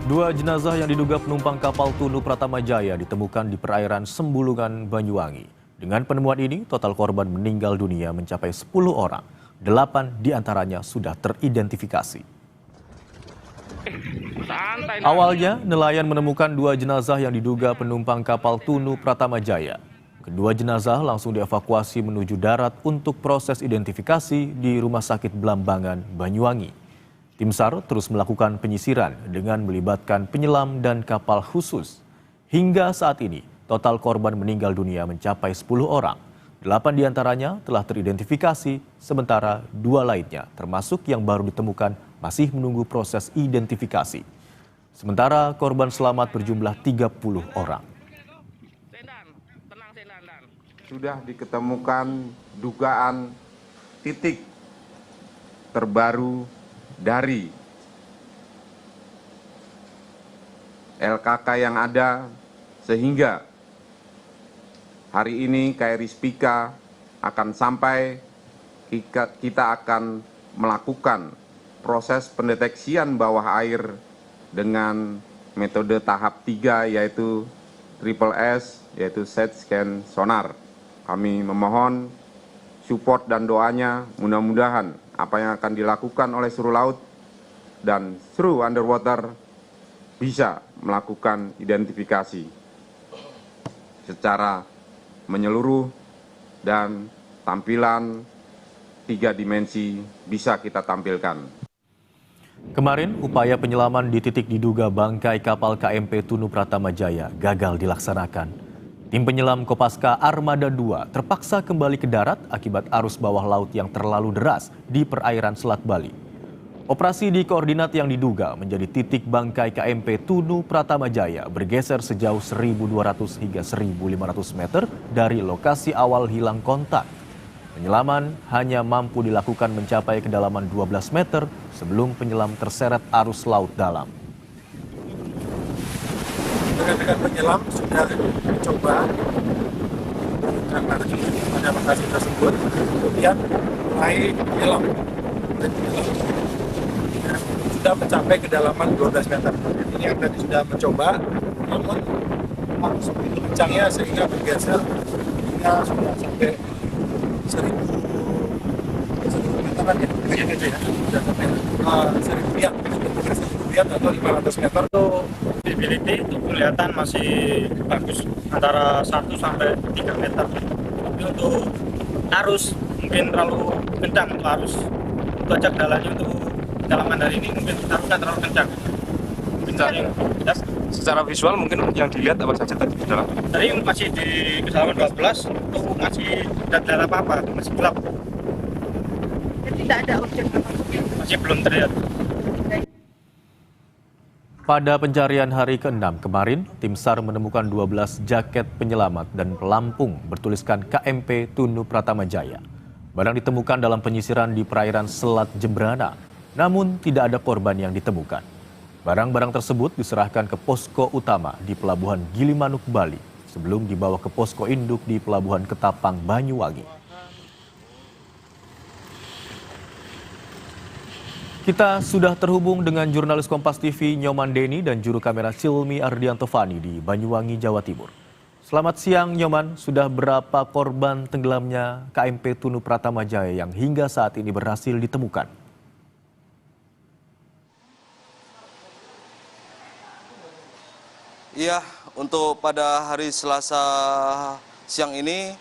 Dua jenazah yang diduga penumpang kapal Tunu Pratamajaya ditemukan di perairan Sembulungan, Banyuwangi. Dengan penemuan ini, total korban meninggal dunia mencapai 10 orang. 8 diantaranya sudah teridentifikasi. Awalnya, nelayan menemukan dua jenazah yang diduga penumpang kapal Tunu Pratamajaya. Kedua jenazah langsung dievakuasi menuju darat untuk proses identifikasi di Rumah Sakit Blambangan, Banyuwangi. Tim SAR terus melakukan penyisiran dengan melibatkan penyelam dan kapal khusus. Hingga saat ini, total korban meninggal dunia mencapai 10 orang. 8 diantaranya telah teridentifikasi, sementara 2 lainnya, termasuk yang baru ditemukan, masih menunggu proses identifikasi. Sementara korban selamat berjumlah 30 orang. Sudah diketemukan dugaan titik terbaru dari LKK yang ada, sehingga hari ini KRI Spika akan sampai, kita akan melakukan proses pendeteksian bawah air dengan metode tahap 3 yaitu Triple S, yaitu Side Scan Sonar. Kami memohon support dan doanya, mudah-mudahan apa yang akan dilakukan oleh Seru Laut dan Seru Underwater bisa melakukan identifikasi secara menyeluruh dan tampilan 3 dimensi bisa kita tampilkan. Kemarin, upaya penyelaman di titik diduga bangkai kapal KMP Tunu Pratamajaya gagal dilaksanakan. Tim penyelam Kopaska Armada 2 terpaksa kembali ke darat akibat arus bawah laut yang terlalu deras di perairan Selat Bali. Operasi di koordinat yang diduga menjadi titik bangkai KMP Tunu Pratamajaya bergeser sejauh 1.200 hingga 1.500 meter dari lokasi awal hilang kontak. Penyelaman hanya mampu dilakukan mencapai kedalaman 12 meter sebelum penyelam terseret arus laut dalam. Rekan-rekan penyelam sudah mencoba pada lokasi tersebut, kemudian mulai menyelam dan sudah mencapai kedalaman 12 meter. Ini yang tadi sudah mencoba, namun arus begitu kencangnya sehingga bergeser hingga sudah sampai 1.000 meteran ya, kayak gitu ya, sudah sampai 1.000 lihat atau 500 meter. Untuk visibility itu kelihatan masih bagus antara 1 sampai 3 meter. Tapi untuk arus mungkin terlalu kencang untuk arus. Untuk ajak jalannya untuk kedalaman dari ini mungkin arusnya terlalu kencang. Secara visual mungkin yang dilihat apa saja tadi di dalam? Tadi masih di kedalaman 12, itu masih tidak ada apa-apa, masih gelap. Tidak ada objek apapun. Masih belum terlihat. Pada pencarian hari ke-6 kemarin, tim SAR menemukan 12 jaket penyelamat dan pelampung bertuliskan KMP Tunu Pratamajaya. Barang ditemukan dalam penyisiran di perairan Selat Jembrana, namun tidak ada korban yang ditemukan. Barang-barang tersebut diserahkan ke posko utama di Pelabuhan Gilimanuk, Bali, sebelum dibawa ke posko induk di Pelabuhan Ketapang, Banyuwangi. Kita sudah terhubung dengan jurnalis Kompas TV Nyoman Deni dan juru kamera Silmi Ardianto Fani di Banyuwangi, Jawa Timur. Selamat siang Nyoman, sudah berapa korban tenggelamnya KMP Tunu Pratamajaya yang hingga saat ini berhasil ditemukan? Iya, untuk pada hari Selasa siang ini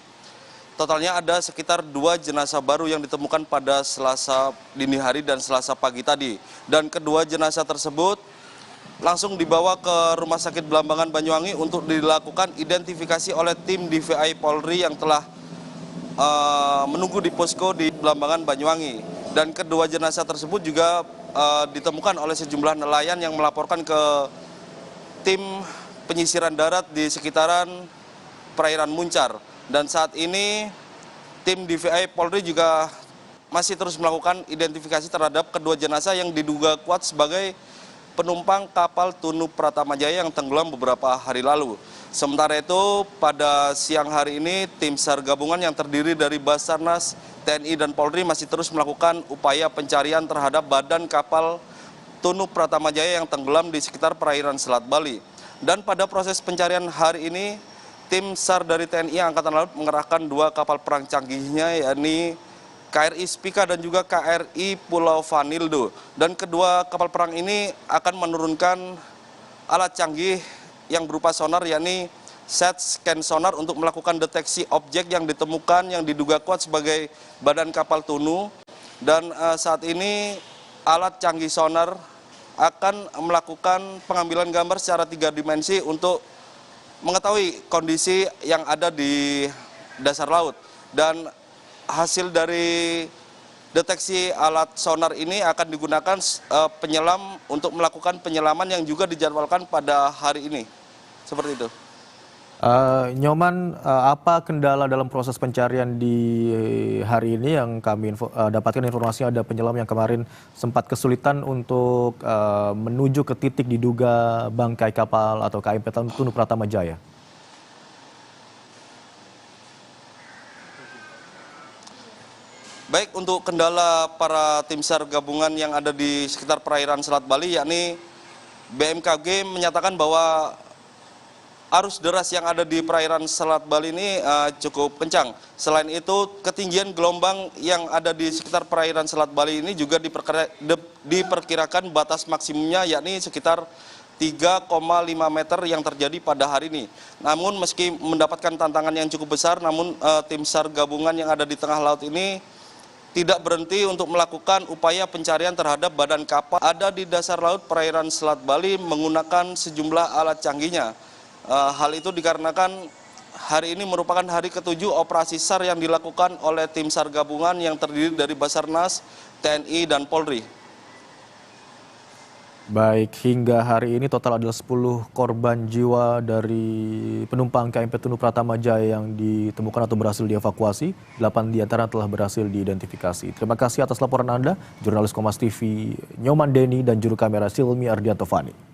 totalnya ada sekitar 2 jenazah baru yang ditemukan pada Selasa dini hari dan Selasa pagi tadi. Dan kedua jenazah tersebut langsung dibawa ke Rumah Sakit Blambangan Banyuwangi untuk dilakukan identifikasi oleh tim DVI Polri yang telah menunggu di posko di Blambangan Banyuwangi. Dan kedua jenazah tersebut juga ditemukan oleh sejumlah nelayan yang melaporkan ke tim penyisiran darat di sekitaran perairan Muncar. Dan saat ini tim DVI Polri juga masih terus melakukan identifikasi terhadap kedua jenazah yang diduga kuat sebagai penumpang kapal Tunu Pratamajaya yang tenggelam beberapa hari lalu. Sementara itu pada siang hari ini tim SAR gabungan yang terdiri dari Basarnas, TNI dan Polri masih terus melakukan upaya pencarian terhadap badan kapal Tunu Pratama Jaya yang tenggelam di sekitar perairan Selat Bali. Dan pada proses pencarian hari ini, tim SAR dari TNI Angkatan Laut mengerahkan 2 kapal perang canggihnya, yakni KRI Spika dan juga KRI Pulau Vanildo. Dan kedua kapal perang ini akan menurunkan alat canggih yang berupa sonar, yakni set scan sonar untuk melakukan deteksi objek yang ditemukan yang diduga kuat sebagai badan kapal Tunu. Dan saat ini alat canggih sonar akan melakukan pengambilan gambar secara 3 dimensi untuk mengetahui kondisi yang ada di dasar laut. Dan hasil dari deteksi alat sonar ini akan digunakan penyelam untuk melakukan penyelaman yang juga dijadwalkan pada hari ini. Seperti itu. Nyoman, apa kendala dalam proses pencarian di hari ini? Yang kami dapatkan informasinya ada penyelam yang kemarin sempat kesulitan untuk menuju ke titik diduga bangkai kapal atau KMP Tunu Pratama Jaya. Baik, untuk kendala para tim SAR gabungan yang ada di sekitar perairan Selat Bali, yakni BMKG menyatakan bahwa arus deras yang ada di perairan Selat Bali ini cukup kencang. Selain itu, ketinggian gelombang yang ada di sekitar perairan Selat Bali ini juga diperkirakan batas maksimumnya, yakni sekitar 3,5 meter yang terjadi pada hari ini. Namun meski mendapatkan tantangan yang cukup besar, namun tim SAR gabungan yang ada di tengah laut ini tidak berhenti untuk melakukan upaya pencarian terhadap badan kapal ada di dasar laut perairan Selat Bali menggunakan sejumlah alat canggihnya. Hal itu dikarenakan hari ini merupakan hari ke-7 operasi SAR yang dilakukan oleh tim SAR gabungan yang terdiri dari Basarnas, TNI, dan Polri. Baik, hingga hari ini total adalah 10 korban jiwa dari penumpang KMP Tunu Pratama Jaya yang ditemukan atau berhasil dievakuasi. 8 diantara telah berhasil diidentifikasi. Terima kasih atas laporan Anda, jurnalis Kompas TV Nyoman Deni dan juru kamera Silmi Ardianto Fani.